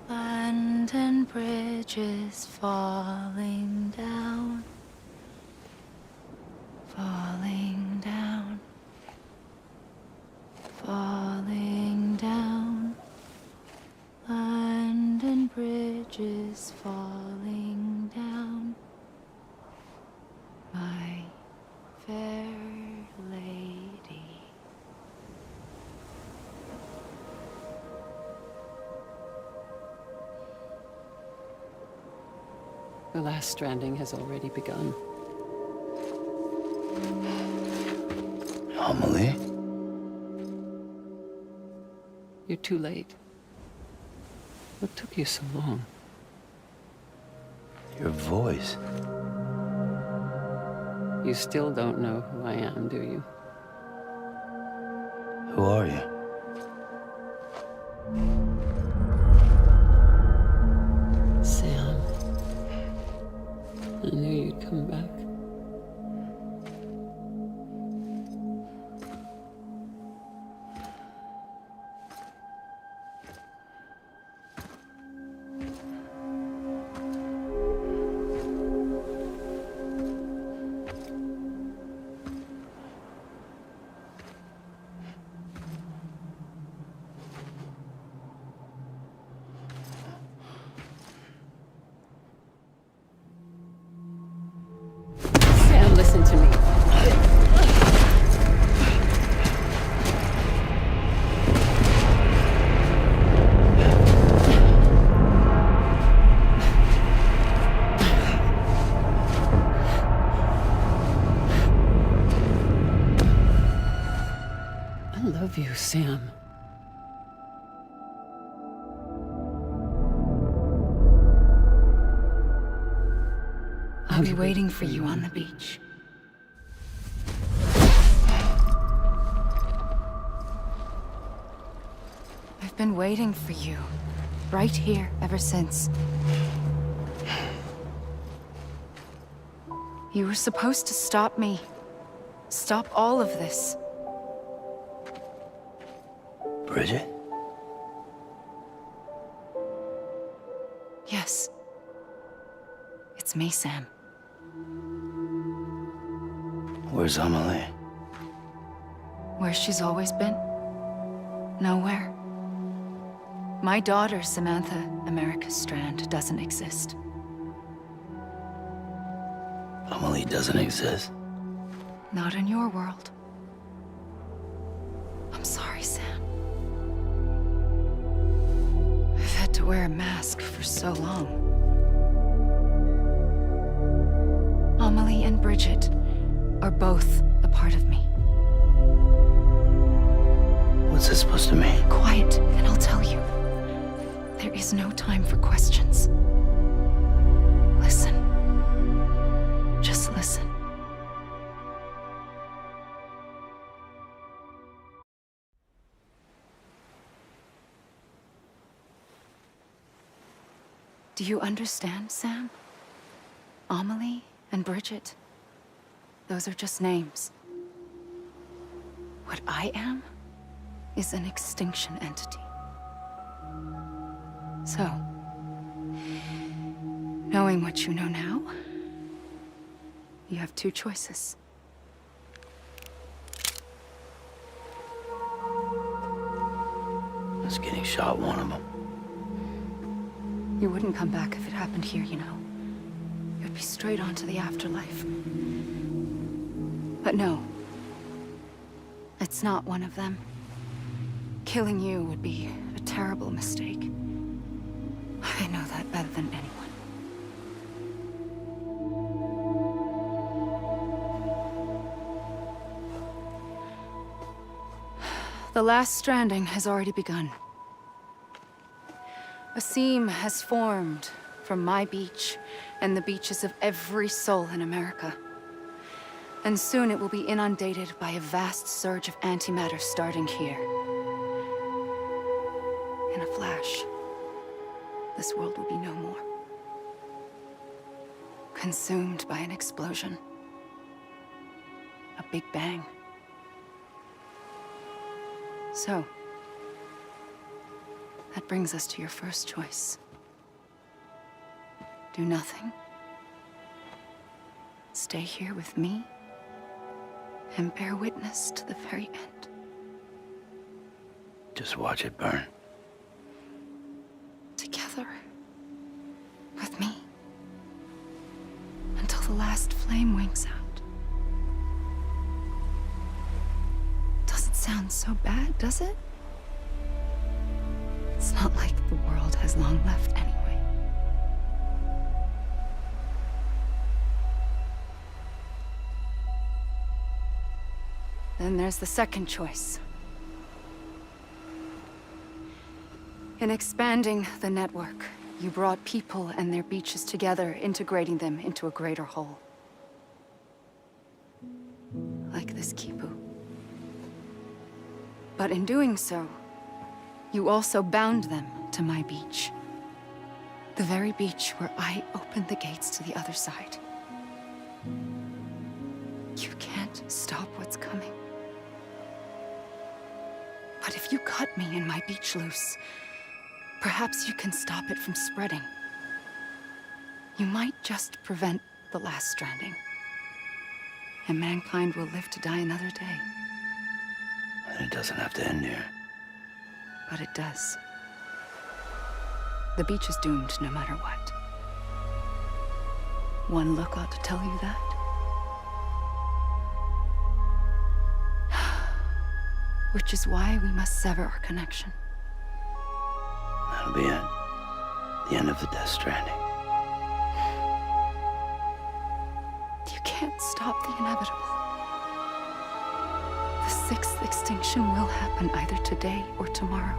Abandoned bridges falling down, falling down, falling down. London bridges falling down, my fair lady. The last stranding has already begun. Amelie? You're too late. What took you so long? Your voice. You still don't know who I am, do you? Who are you? Sam. I knew you'd come back. Sam, listen to me. I love you, Sam. I'll be waiting for you on the beach. I've been waiting for you, right here, ever since. You were supposed to stop me. Stop all of this. Bridget? Yes. It's me, Sam. Where's Amelie? Where she's always been. Nowhere. My daughter, Samantha America Strand, doesn't exist. Amelie doesn't exist. Not in your world. I'm sorry, Sam. I've had to wear a mask for so long. Amelie and Bridget are both a part of me. What's this supposed to mean? Quiet, and I'll tell you. There is no time for questions. Listen. Just listen. Do you understand, Sam? Amelie and Bridget, those are just names. What I am is an extinction entity. So, knowing what you know now, you have two choices. Is getting shot one of them? You wouldn't come back if it happened here, you know. You'd be straight on to the afterlife. But no. It's not one of them. Killing you would be a terrible mistake. I know that better than anyone. The last stranding has already begun. A seam has formed from my beach and the beaches of every soul in America. And soon it will be inundated by a vast surge of antimatter starting here. In a flash, this world will be no more. Consumed by an explosion. A big bang. So, that brings us to your first choice. Do nothing. Stay here with me and bear witness to the very end. Just watch it burn. Together. With me. Until the last flame winks out. Doesn't sound so bad, does it? It's not like the world has long left anyway. Then there's the second choice. In expanding the network, you brought people and their beaches together, integrating them into a greater whole. Like this Kipu. But in doing so, you also bound them to my beach. The very beach where I opened the gates to the other side. You can't stop what's coming. But if you cut me and my beach loose, perhaps you can stop it from spreading. You might just prevent the last stranding. And mankind will live to die another day. And it doesn't have to end here. But it does. The beach is doomed no matter what. One look ought to tell you that. Which is why we must sever our connection. That'll be it. The end of the Death Stranding. You can't stop the inevitable. The sixth extinction will happen either today or tomorrow.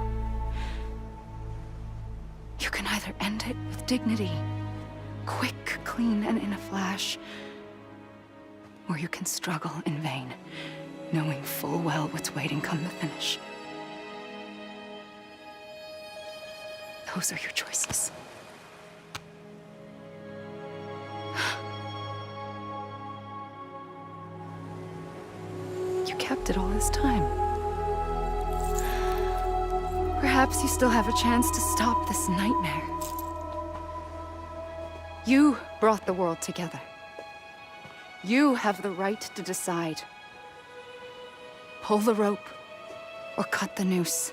You can either end it with dignity, quick, clean, and in a flash, or you can struggle in vain, knowing full well what's waiting come the finish. Those are your choices. You kept it all this time. Perhaps you still have a chance to stop this nightmare. You brought the world together. You have the right to decide. Pull the rope or cut the noose.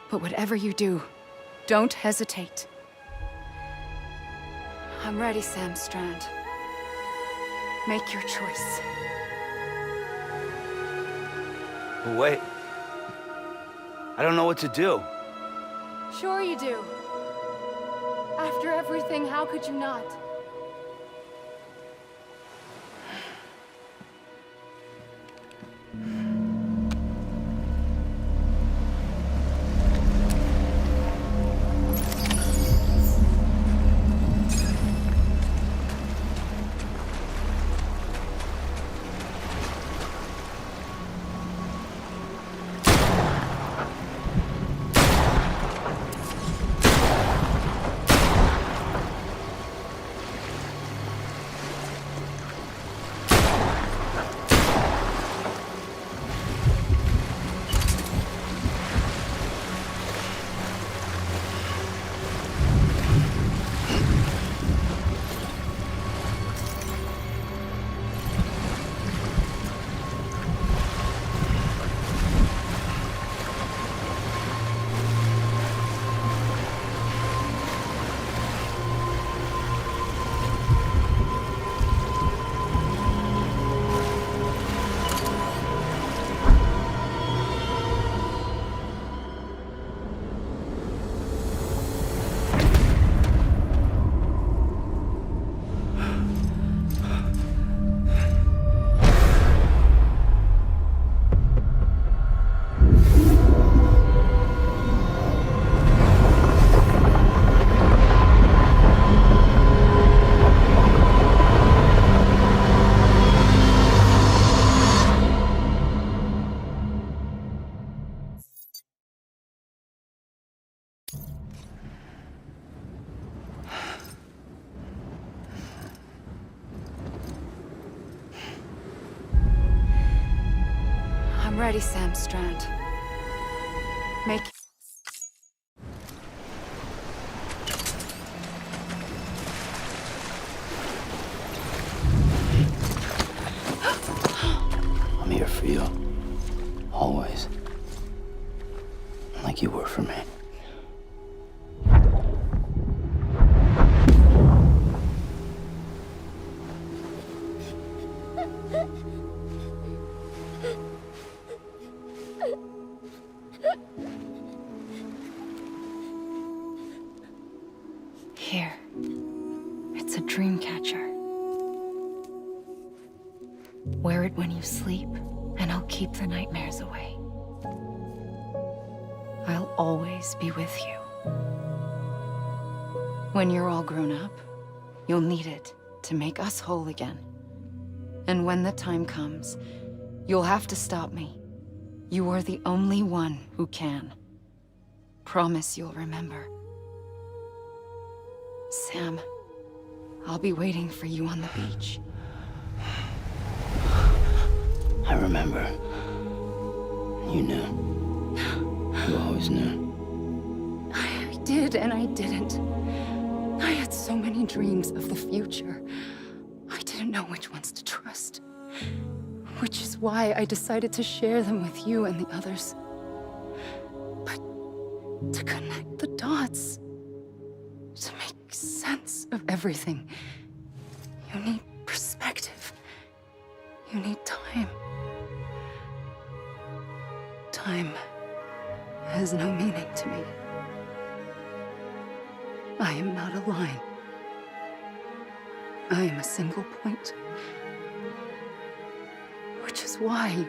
But whatever you do, don't hesitate. I'm ready, Sam Strand. Make your choice. Wait. I don't know what to do. Sure you do. After everything, how could you not? Alrighty, Sam Strand. Make... I'm here for you. Always. Like you were for me. Here. It's a dream catcher. Wear it when you sleep, and I'll keep the nightmares away. I'll always be with you. When you're all grown up, you'll need it to make us whole again. And when the time comes, you'll have to stop me. You are the only one who can. Promise you'll remember. Sam, I'll be waiting for you on the beach. I remember. You knew. You always knew. I did and I didn't. I had so many dreams of the future. I didn't know which ones to trust. Which is why I decided to share them with you and the others. But to connect the dots, to make sense of everything, you need perspective. You need time. Time has no meaning to me. I am not a line. I am a single point. Which is why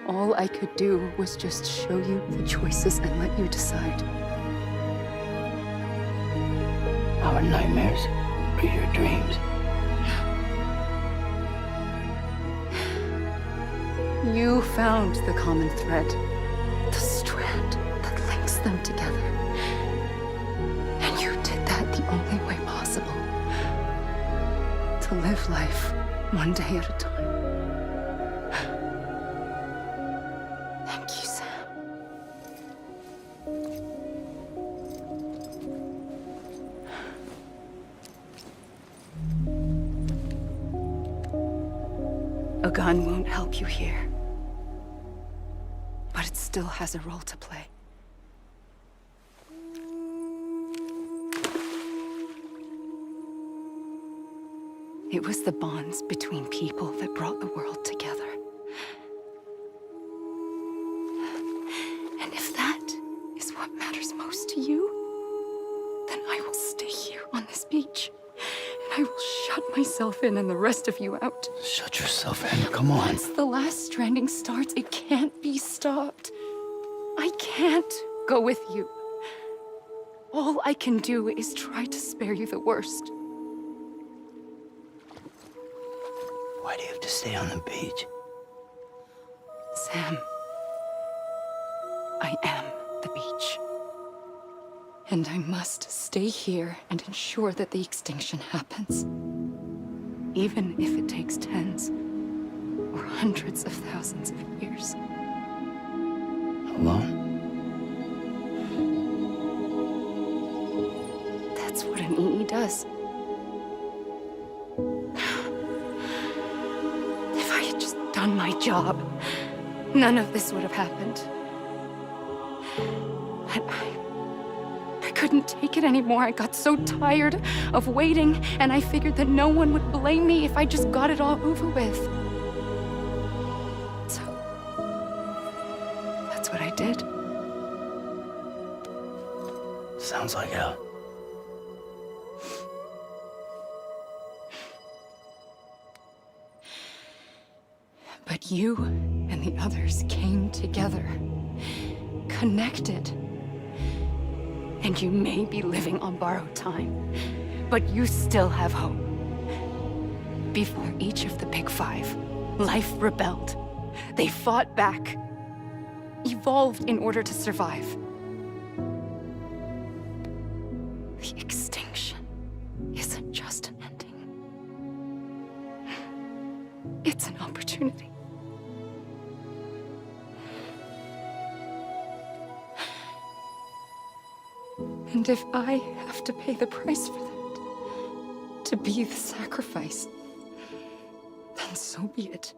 all I could do was just show you the choices and let you decide. Our nightmares are your dreams. You found the common thread, the strand that links them together. And you did that the only way possible. To live life one day at a time. Thank you, Sam. A gun won't help you here. But it still has a role to play. It was the bonds between people that brought the world together. And if that is what matters most to you, then I will stay here on this beach. And I will shut myself in and the rest of you out. Shut yourself in. Come on. Once the last stranding starts, it can't be stopped. I can't go with you. All I can do is try to spare you the worst. Why do you have to stay on the beach? Sam, I am the beach. And I must stay here and ensure that the extinction happens. Even if it takes tens or hundreds of thousands of years. Alone? That's what an EE does. If I had just done my job, none of this would have happened. But I couldn't take it anymore. I got so tired of waiting, and I figured that no one would blame me if I just got it all over with. So, that's what I did. Sounds like hell. But you and the others came together, connected. And you may be living on borrowed time, but you still have hope. Before each of the Big Five, life rebelled. They fought back, evolved in order to survive. The extinction isn't just an ending. It's an opportunity. And if I have to pay the price for that, to be the sacrifice, then so be it.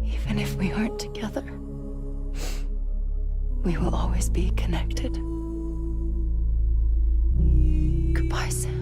Even if we aren't together, we will always be connected. Goodbye, Sam.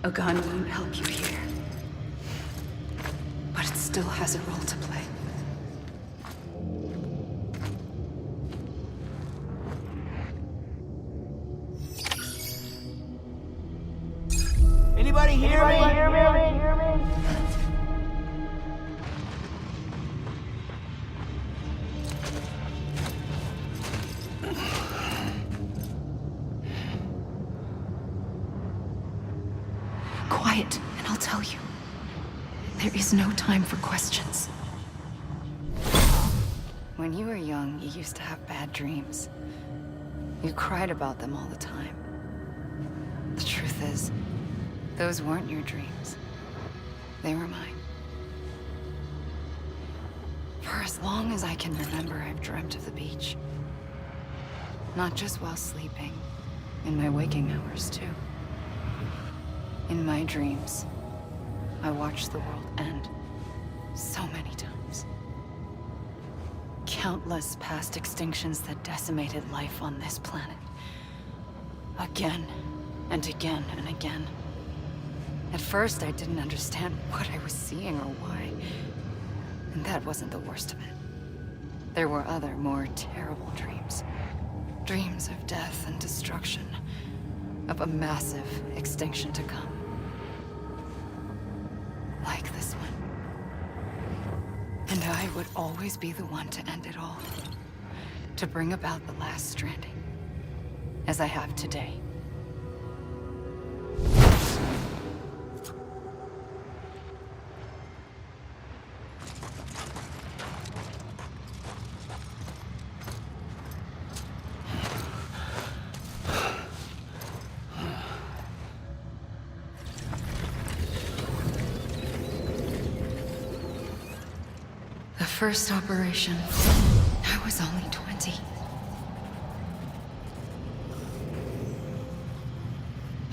A gun won't help you here, but it still has a role to play. Anybody hear me? Quiet, and I'll tell you. There is no time for questions. When you were young, you used to have bad dreams. You cried about them all the time. The truth is, those weren't your dreams. They were mine. For as long as I can remember, I've dreamt of the beach. Not just while sleeping, in my waking hours too. In my dreams, I watched the world end so many times. Countless past extinctions that decimated life on this planet. Again and again and again. At first, I didn't understand what I was seeing or why. And that wasn't the worst of it. There were other, more terrible dreams. Dreams of death and destruction. Of a massive extinction to come. Like this one. And I would always be the one to end it all. To bring about the last stranding. As I have today. The first operation, I was only 20.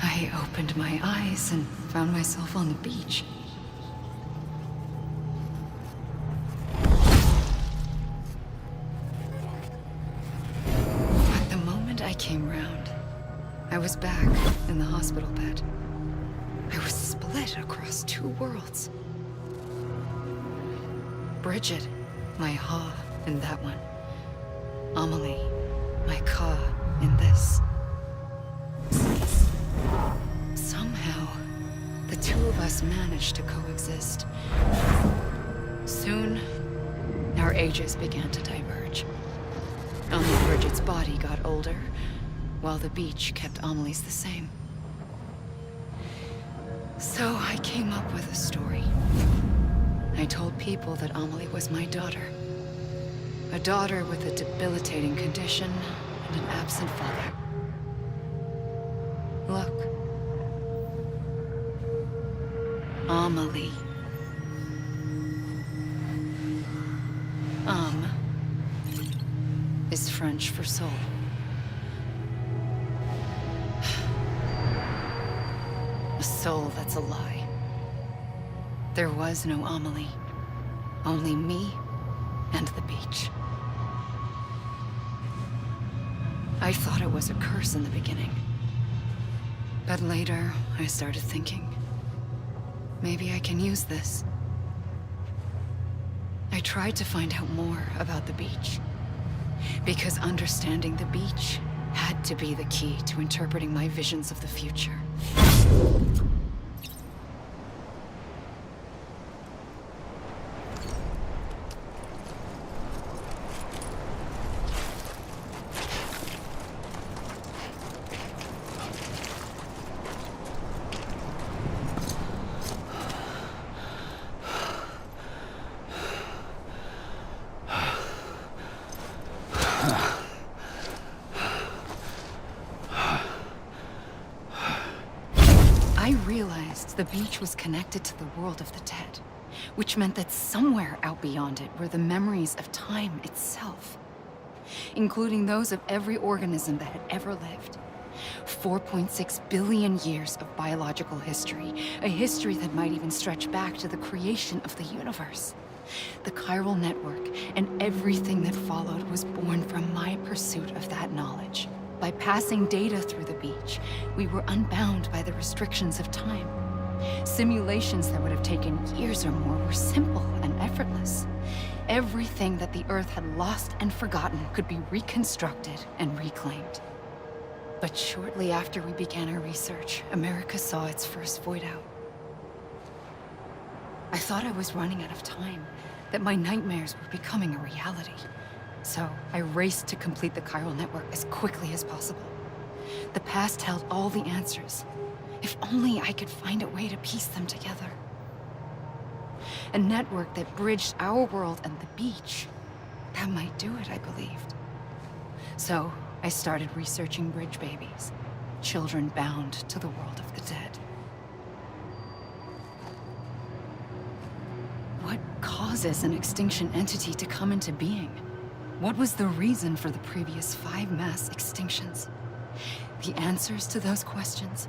I opened my eyes and found myself on the beach. But the moment I came round, I was back in the hospital bed. I was split across two worlds. Bridget, my Ha in that one. Amelie, my Ka in this. Somehow, the two of us managed to coexist. Soon, our ages began to diverge. Only Bridget's body got older, while the beach kept Amelie's the same. So I came up with a story. I told people that Amelie was my daughter. A daughter with a debilitating condition and an absent father. Look. Amelie. Is French for soul. A soul that's a lie. There was no Amelie. Only me and the beach. I thought it was a curse in the beginning. But later, I started thinking, maybe I can use this. I tried to find out more about the beach, because understanding the beach had to be the key to interpreting my visions of the future. I realized the beach was connected to the world of the dead, which meant that somewhere out beyond it were the memories of time itself, including those of every organism that had ever lived. 4.6 billion years of biological history, a history that might even stretch back to the creation of the universe. The chiral network and everything that followed was born from my pursuit of that knowledge. By passing data through the beach, we were unbound by the restrictions of time. Simulations that would have taken years or more were simple and effortless. Everything that the Earth had lost and forgotten could be reconstructed and reclaimed. But shortly after we began our research, America saw its first void out. I thought I was running out of time, that my nightmares were becoming a reality. So I raced to complete the chiral network as quickly as possible. The past held all the answers. If only I could find a way to piece them together. A network that bridged our world and the beach. That might do it, I believed. So I started researching bridge babies, children bound to the world of the dead. What causes an extinction entity to come into being? What was the reason for the previous 5 mass extinctions? The answers to those questions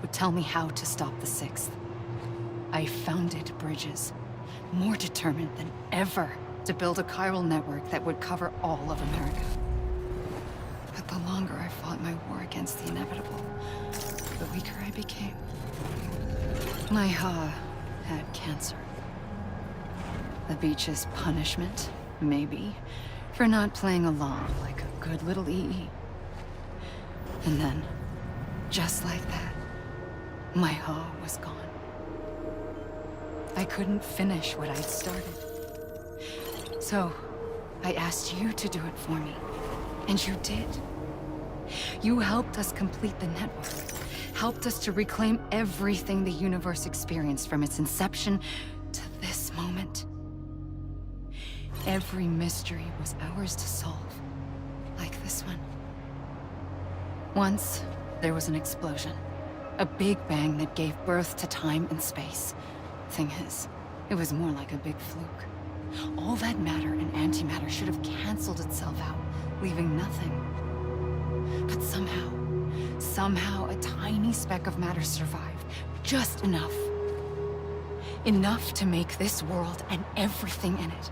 would tell me how to stop the 6th. I founded bridges, more determined than ever to build a chiral network that would cover all of America. But the longer I fought my war against the inevitable, the weaker I became. My Ha had cancer. The beach's punishment, maybe, for not playing along like a good little EE. And then, just like that, my Ha was gone. I couldn't finish what I'd started. So, I asked you to do it for me, and you did. You helped us complete the network, helped us to reclaim everything the universe experienced from its inception to this moment. Every mystery was ours to solve, like this one. Once, there was an explosion. A big bang that gave birth to time and space. Thing is, it was more like a big fluke. All that matter and antimatter should have canceled itself out, leaving nothing. But somehow a tiny speck of matter survived. Just enough. Enough to make this world and everything in it.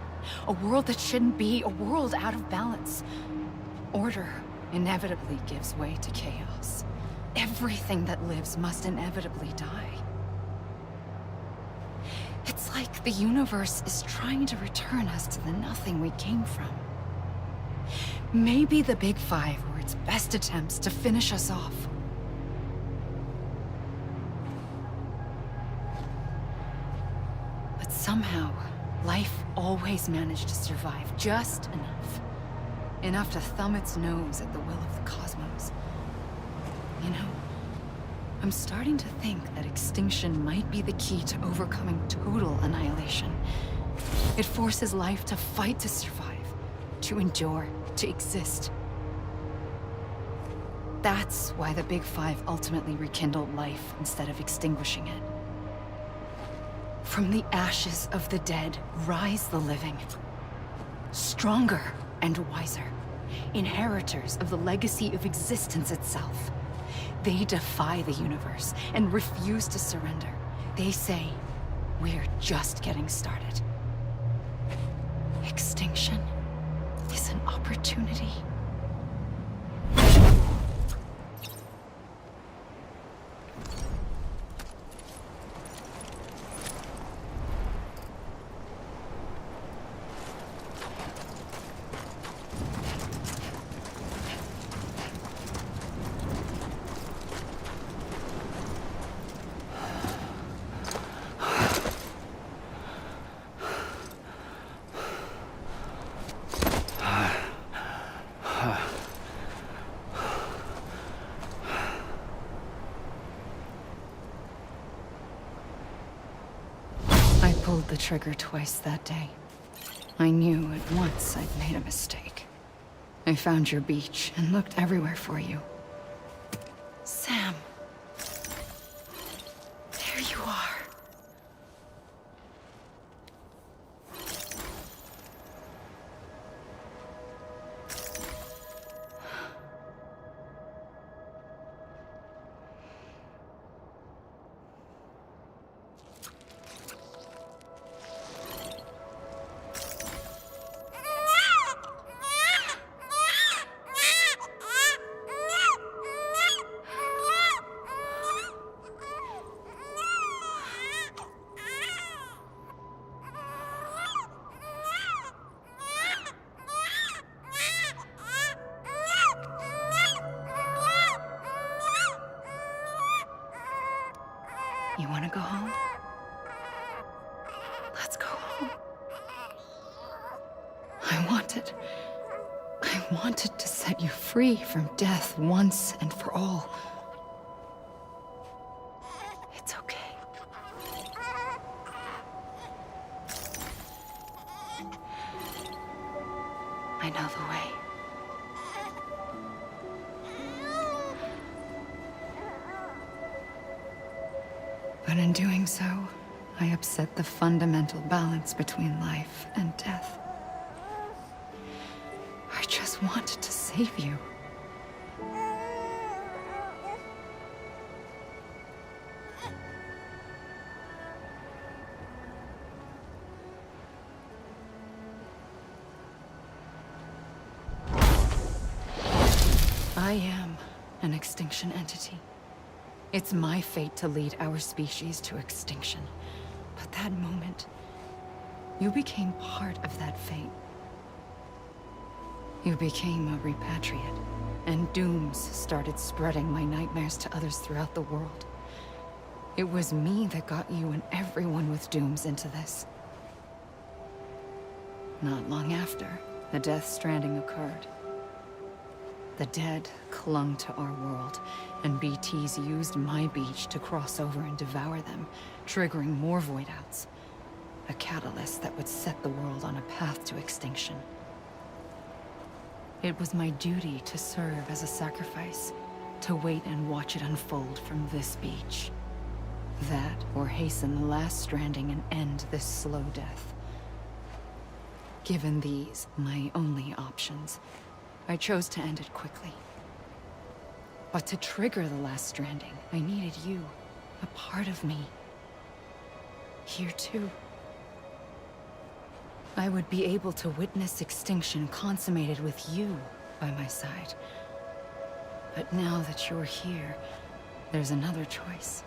A world that shouldn't be, a world out of balance. Order inevitably gives way to chaos. Everything that lives must inevitably die. It's like the universe is trying to return us to the nothing we came from. Maybe the Big Five were its best attempts to finish us off. But somehow, life always managed to survive just enough. Enough to thumb its nose at the will of the cosmos. You know, I'm starting to think that extinction might be the key to overcoming total annihilation. It forces life to fight to survive, to endure, to exist. That's why the Big Five ultimately rekindled life instead of extinguishing it. From the ashes of the dead rise the living. Stronger and wiser. Inheritors of the legacy of existence itself. They defy the universe and refuse to surrender. They say, we're just getting started. Extinction is an opportunity. I pulled the trigger twice that day. I knew at once I'd made a mistake. I found your beach and looked everywhere for you. Sam. There you are. You want to go home? Let's go home. I wanted to set you free from death once and for all. It's okay. I know the way. But in doing so, I upset the fundamental balance between life and death. I just wanted to save you. I am an extinction entity. It's my fate to lead our species to extinction. But that moment, you became part of that fate. You became a repatriate, and dooms started spreading my nightmares to others throughout the world. It was me that got you and everyone with dooms into this. Not long after, the Death Stranding occurred. The dead clung to our world, and BTs used my beach to cross over and devour them, triggering more void outs. A catalyst that would set the world on a path to extinction. It was my duty to serve as a sacrifice, to wait and watch it unfold from this beach. That, or hasten the last stranding and end this slow death. Given these, my only options, I chose to end it quickly. But to trigger the last stranding, I needed you, a part of me. Here too. I would be able to witness extinction consummated with you by my side. But now that you're here, there's another choice.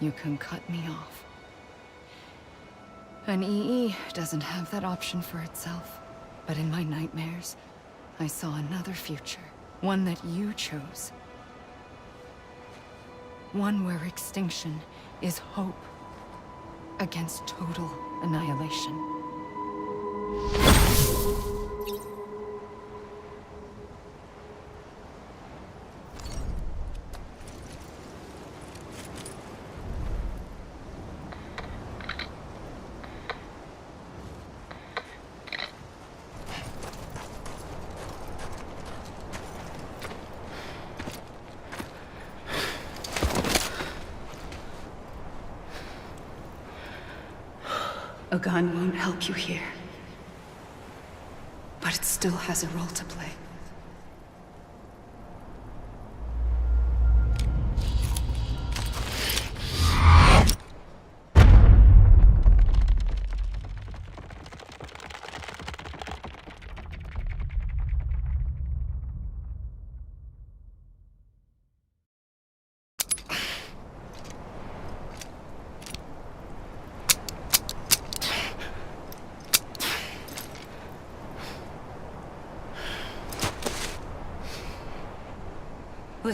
You can cut me off. An EE doesn't have that option for itself. But in my nightmares, I saw another future. One that you chose. One where extinction is hope against total annihilation. A gun won't help you here. But it still has a role to play.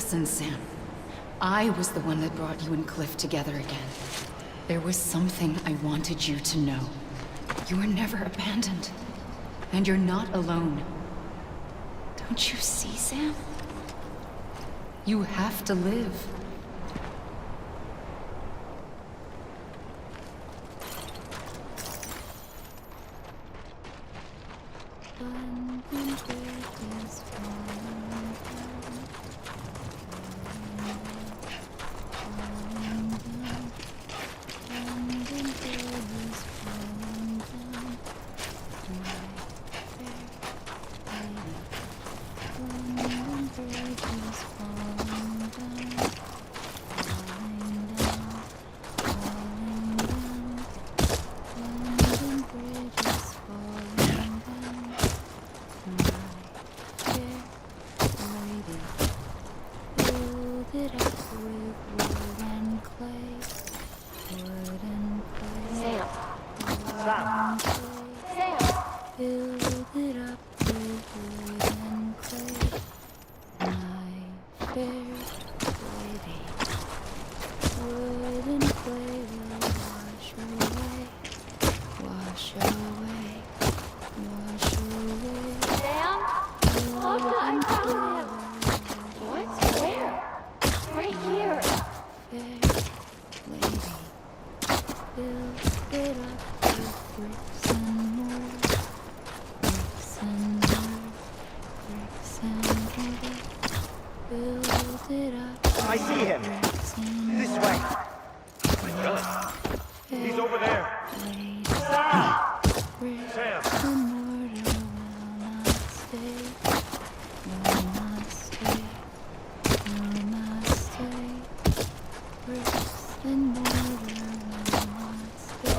Listen, Sam. I was the one that brought you and Cliff together again. There was something I wanted you to know. You were never abandoned. And you're not alone. Don't you see, Sam? You have to live. I see him. This way. Really? He's over there. Sam!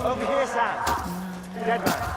Over here, Sam. Dead man.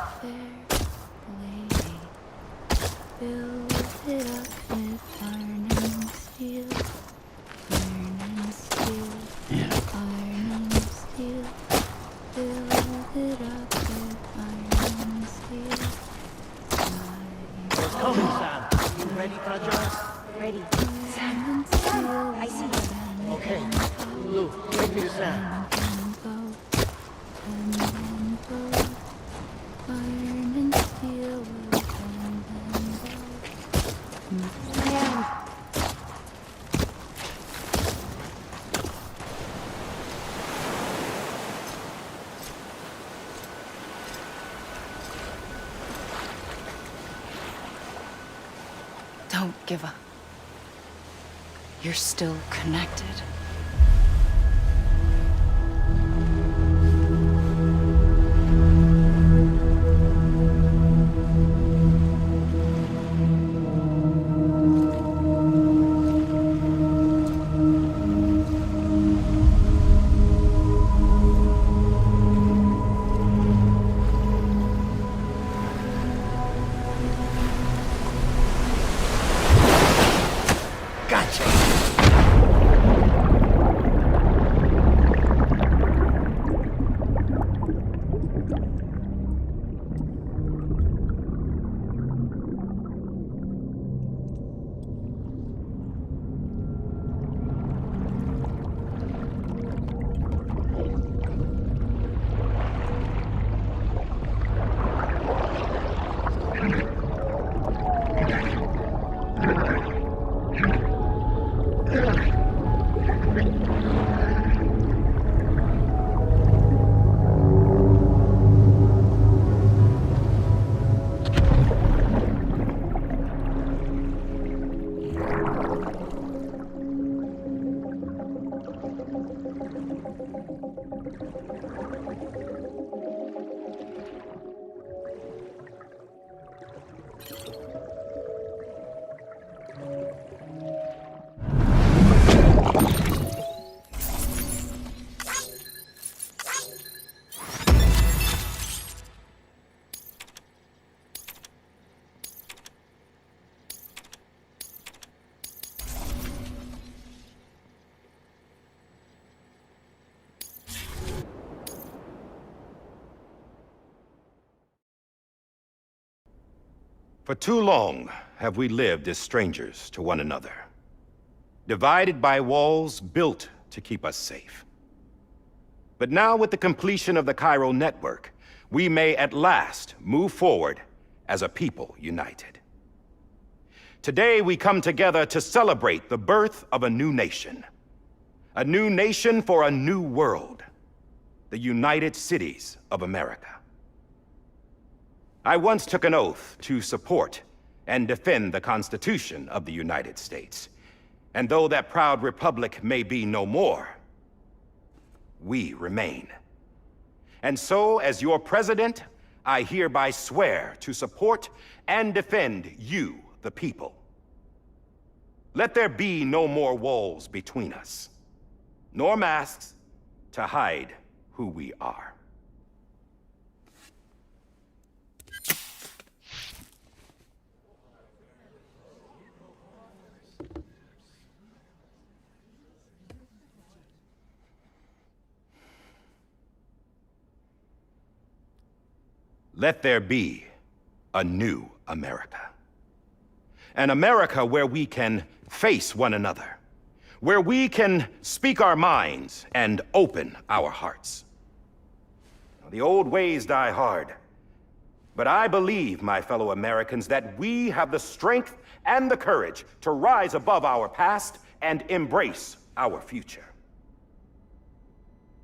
Don't give up. You're still connected. For too long have we lived as strangers to one another. divided by walls built to keep us safe. But now, with the completion of the Cairo network, we may at last move forward as a people united. Today, we come together to celebrate the birth of a new nation. A new nation for a new world. The United Cities of America. I once took an oath to support and defend the Constitution of the United States. And though that proud republic may be no more, we remain. And so, as your president, I hereby swear to support and defend you, the people. Let there be no more walls between us, nor masks to hide who we are. Let there be a new America. An America where we can face one another, where we can speak our minds and open our hearts. The old ways die hard, but I believe, my fellow Americans, that we have the strength and the courage to rise above our past and embrace our future.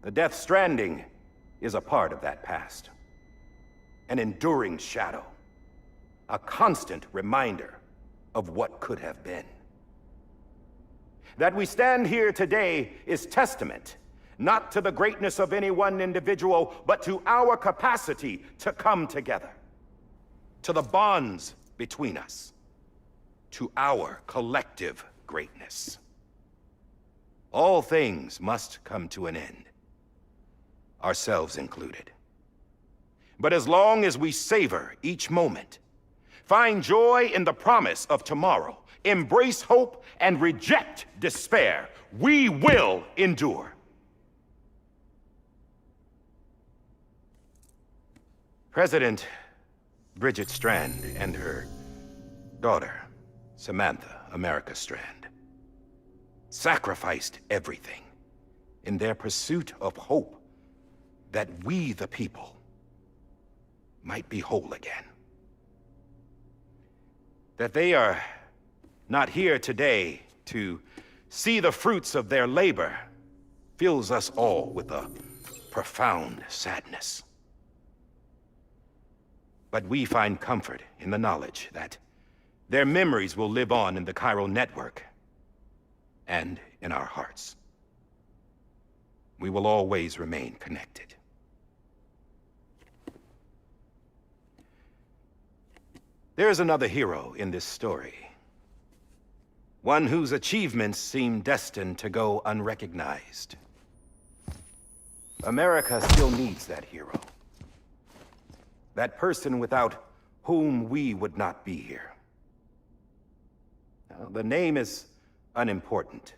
The Death Stranding is a part of that past. An enduring shadow, a constant reminder of what could have been. That we stand here today is testament, not to the greatness of any one individual, but to our capacity to come together, to the bonds between us, to our collective greatness. All things must come to an end, ourselves included. But as long as we savor each moment, find joy in the promise of tomorrow, embrace hope, and reject despair, we will endure. President Bridget Strand and her daughter, Samantha America Strand, sacrificed everything in their pursuit of hope that we, the people, might be whole again. That they are not here today to see the fruits of their labor fills us all with a profound sadness. But we find comfort in the knowledge that their memories will live on in the Cairo network and in our hearts. We will always remain connected. There's another hero in this story. One whose achievements seem destined to go unrecognized. America still needs that hero. That person without whom we would not be here. Now, the name is unimportant,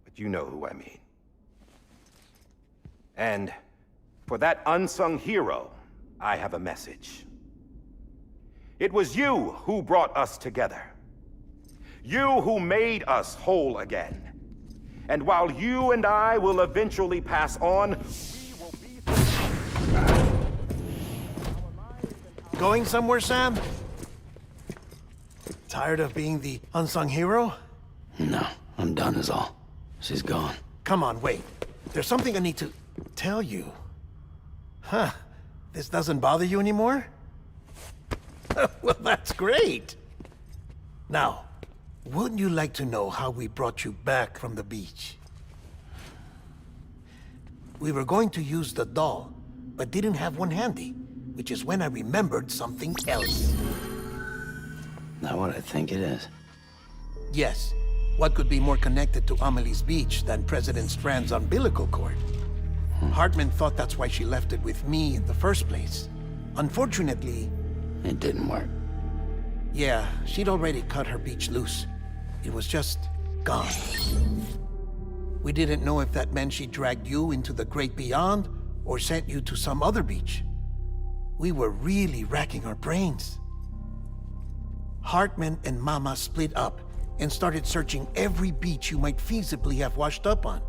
but you know who I mean. And for that unsung hero, I have a message. It was you who brought us together. You who made us whole again. And while you and I will eventually pass on, we will be... Going somewhere, Sam? Tired of being the unsung hero? No, I'm done is all. She's gone. Come on, wait. There's something I need to tell you. Huh. This doesn't bother you anymore? Well, that's great. Now, wouldn't you like to know how we brought you back from the beach? We were going to use the doll, but didn't have one handy, which is when I remembered something else. Not what I think it is. Yes. What could be more connected to Amelie's beach than President Strand's umbilical cord? Hartman thought that's why she left it with me in the first place. Unfortunately... It didn't work. Yeah, she'd already cut her beach loose. It was just gone. We didn't know if that meant she dragged you into the great beyond or sent you to some other beach. We were really racking our brains. Hartman and Mama split up, and started searching every beach you might feasibly have washed up on.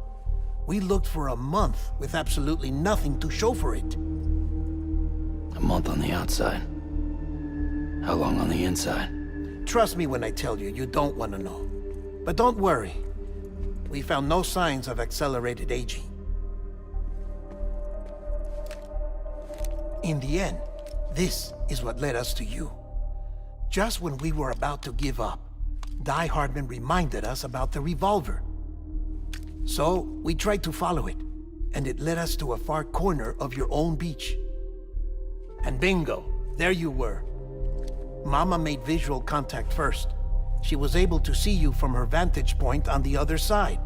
We looked for a month with absolutely nothing to show for it. A month on the outside. How long on the inside? Trust me when I tell you, you don't want to know. But don't worry. We found no signs of accelerated aging. In the end, this is what led us to you. Just when we were about to give up, Die Hardman reminded us about the revolver. So, we tried to follow it, and it led us to a far corner of your own beach. And bingo, there you were. Mama made visual contact first. She was able to see you from her vantage point on the other side.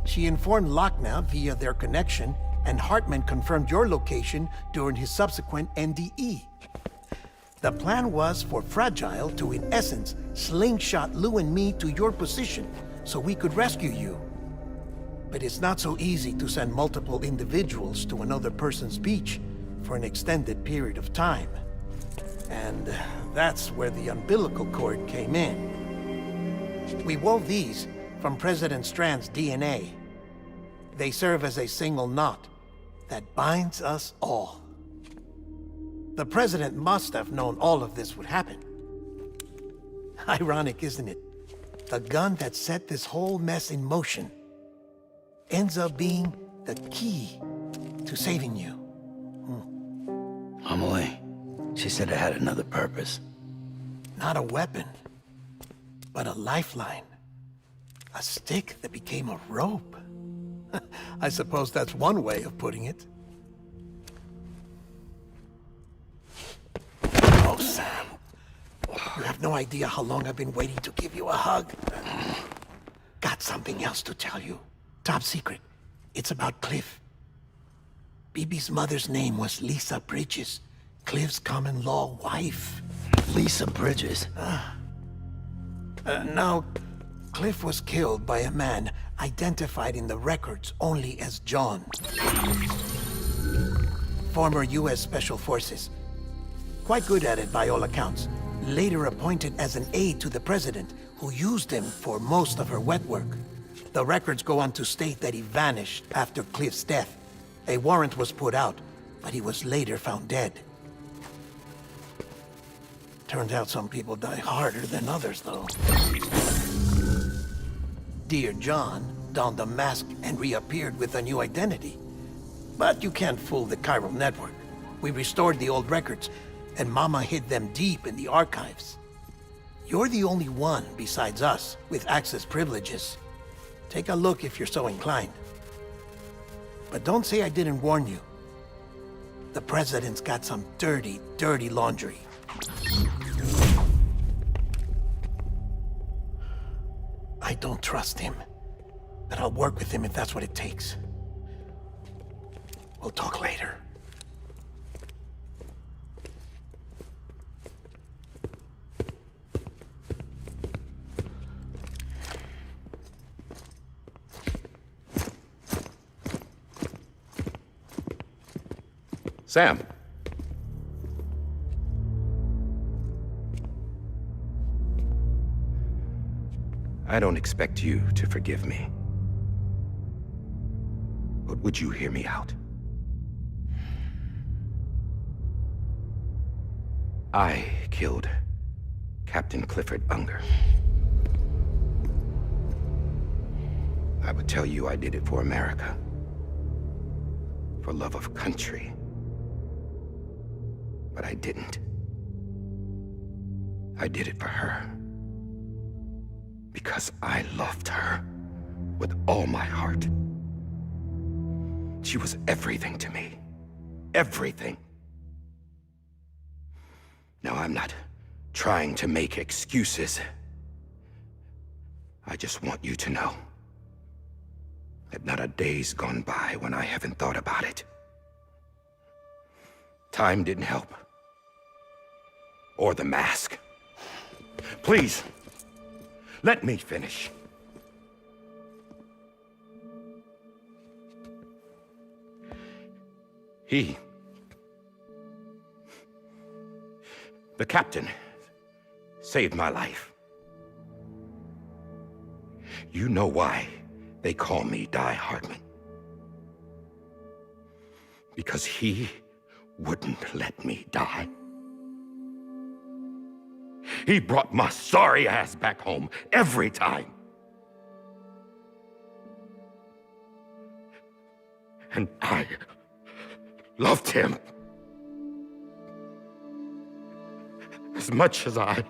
She informed Lochner via their connection, and Hartman confirmed your location during his subsequent NDE. The plan was for Fragile to, in essence, slingshot Lou and me to your position so we could rescue you. But it's not so easy to send multiple individuals to another person's beach for an extended period of time. And that's where the umbilical cord came in. We wove these from President Strand's DNA. They serve as a single knot that binds us all. The President must have known all of this would happen. Ironic, isn't it? The gun that set this whole mess in motion ends up being the key to saving you. Amelie, she said it had another purpose. Not a weapon, but a lifeline. A stick that became a rope. I suppose that's one way of putting it. Oh, Sam. You have no idea how long I've been waiting to give you a hug. Got something else to tell you. Top secret. It's about Cliff. Bibi's mother's name was Lisa Bridges, Cliff's common-law wife. Lisa Bridges? Now, Cliff was killed by a man identified in the records only as John. Former U.S. Special Forces. Quite good at it by all accounts. Later appointed as an aide to the president, who used him for most of her wet work. The records go on to state that he vanished after Cliff's death. A warrant was put out, but he was later found dead. Turns out some people die harder than others, though. Dear John donned a mask and reappeared with a new identity. But you can't fool the chiral network. We restored the old records, and Mama hid them deep in the archives. You're the only one, besides us, with access privileges. Take a look if you're so inclined. But don't say I didn't warn you. The President's got some dirty, dirty laundry. I don't trust him, but I'll work with him if that's what it takes. We'll talk later. Sam. I don't expect you to forgive me. But would you hear me out? I killed Captain Clifford Unger. I would tell you I did it for America. For love of country. But I didn't. I did it for her. Because I loved her with all my heart. She was everything to me. Everything. Now, I'm not trying to make excuses. I just want you to know that not a day's gone by when I haven't thought about it. Time didn't help. Or the mask. Please, let me finish. The captain saved my life. You know why they call me Die Hardman? Because he wouldn't let me die. He brought my sorry ass back home every time. And I loved him as much as I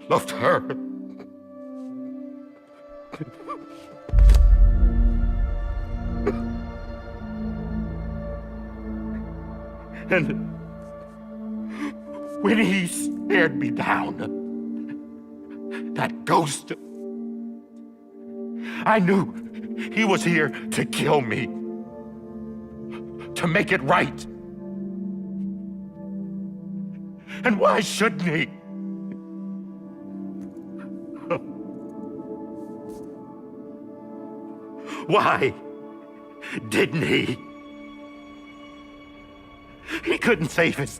loved her. And when he stared me down, that ghost, I knew he was here to kill me, to make it right. And why shouldn't he? Why didn't he? He couldn't save his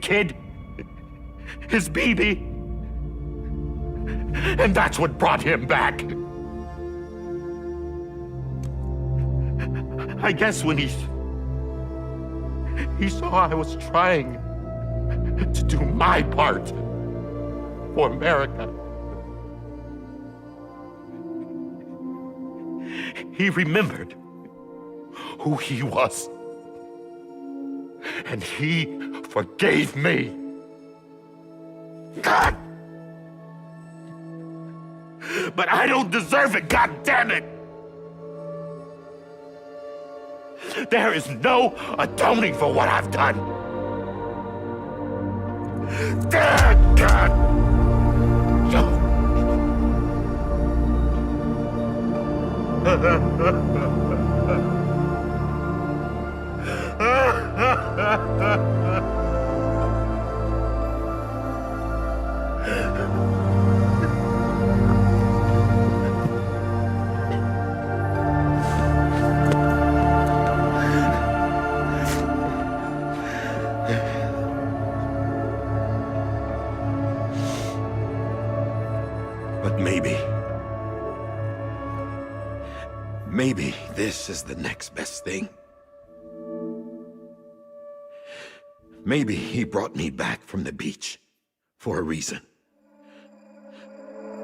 kid, his baby. And that's what brought him back. I guess when he saw I was trying to do my part for America, he remembered who he was. And he forgave me. God! But I don't deserve it, God damn it! There is no atoning for what I've done. God! But maybe this is the next best thing. Maybe he brought me back from the beach for a reason.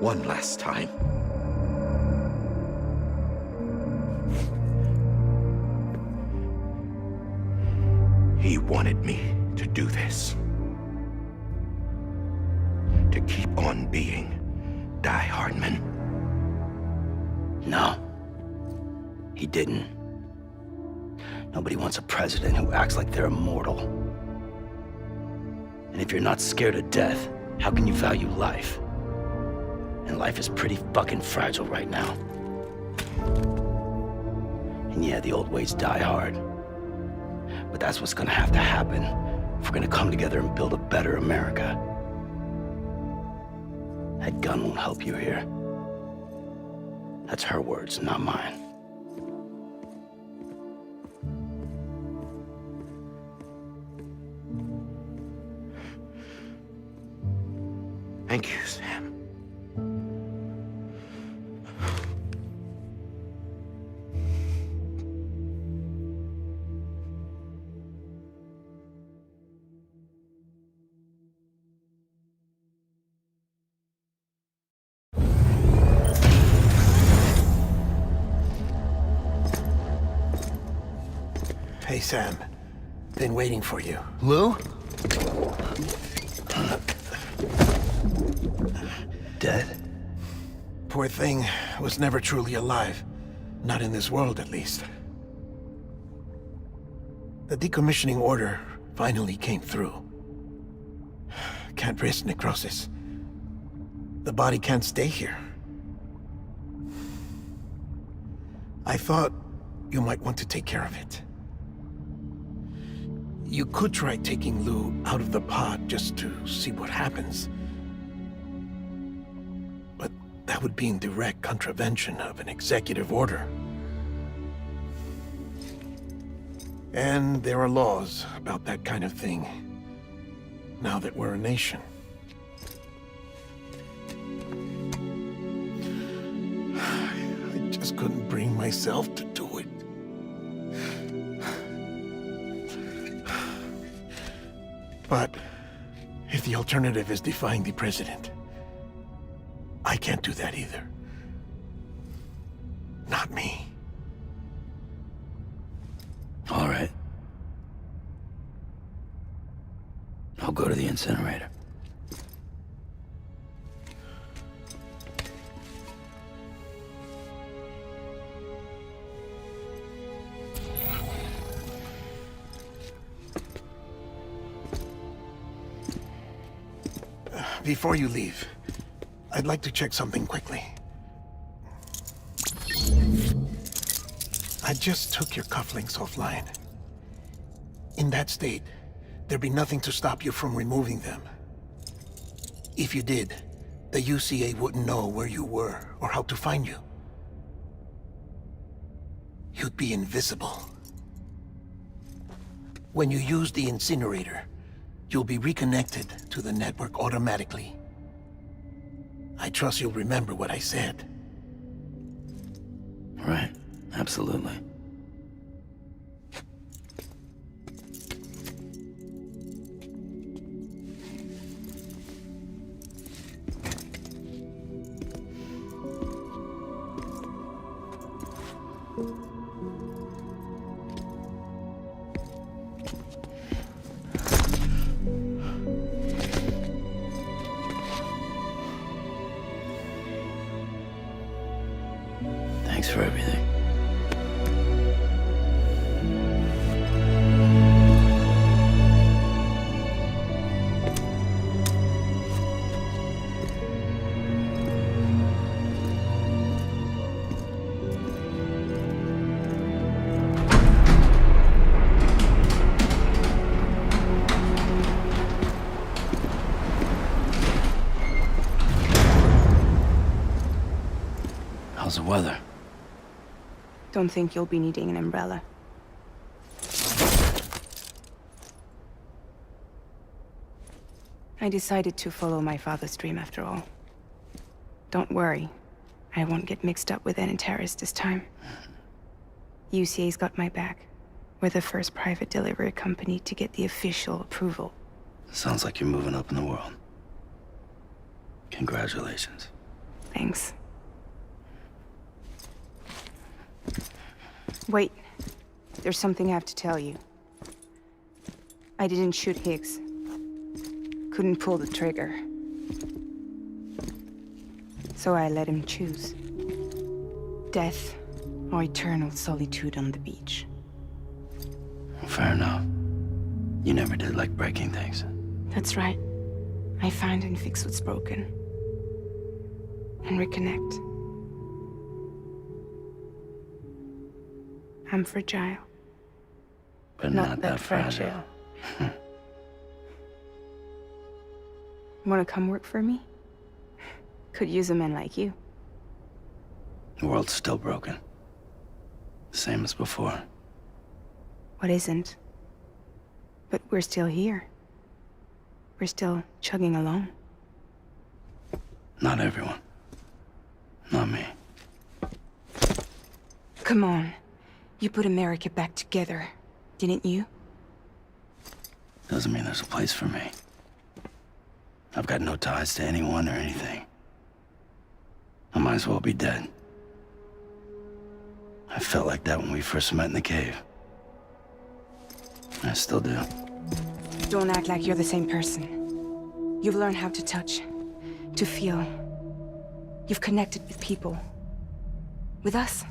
One last time. He wanted me to do this. To keep on being Die Hardman. No. He didn't. Nobody wants a president who acts like they're immortal. And if you're not scared of death, how can you value life? And life is pretty fucking fragile right now. And yeah, the old ways die hard. But that's what's gonna have to happen if we're gonna come together and build a better America. That gun won't help you here. That's her words, not mine. Thank you, Sam. Hey, Sam. Been waiting for you. Lou? Dead? Poor thing was never truly alive. Not in this world, at least. The decommissioning order finally came through. Can't risk necrosis. The body can't stay here. I thought you might want to take care of it. You could try taking Lou out of the pod just to see what happens. But that would be in direct contravention of an executive order. And there are laws about that kind of thing, now that we're a nation. just couldn't bring myself to do it. But if the alternative is defying the president, I can't do that either. Not me. All right. I'll go to the incinerator. Before you leave, I'd like to check something quickly. I just took your cufflinks offline. In that state, there'd be nothing to stop you from removing them. If you did, the UCA wouldn't know where you were or how to find you. You'd be invisible. When you use the incinerator, you'll be reconnected to the network automatically. I trust you'll remember what I said. Right. Absolutely. Thanks for everything. How's the weather? Don't think you'll be needing an umbrella. I decided to follow my father's dream after all. Don't worry. I won't get mixed up with any terrorists this time. UCA's got my back. We're the first private delivery company to get the official approval. Sounds like you're moving up in the world. Congratulations. Thanks. Wait. There's something I have to tell you. I didn't shoot Higgs. Couldn't pull the trigger. So I let him choose. Death or eternal solitude on the beach. Fair enough. You never did like breaking things. That's right. I find and fix what's broken. And reconnect. I'm fragile. But not that fragile. Wanna come work for me? Could use a man like you. The world's still broken. Same as before. What isn't? But we're still here. We're still chugging along. Not everyone. Not me. Come on. You put America back together, didn't you? Doesn't mean there's a place for me. I've got no ties to anyone or anything. I might as well be dead. I felt like that when we first met in the cave. I still do. Don't act like you're the same person. You've learned how to touch, to feel. You've connected with people. With us.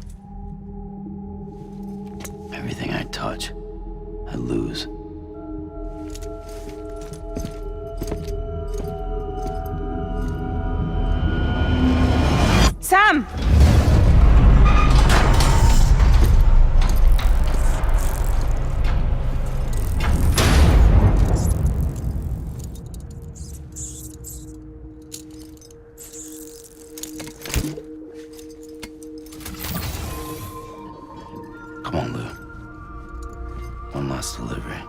Everything I touch, I lose. Sam! Come on, Lou. One last delivery.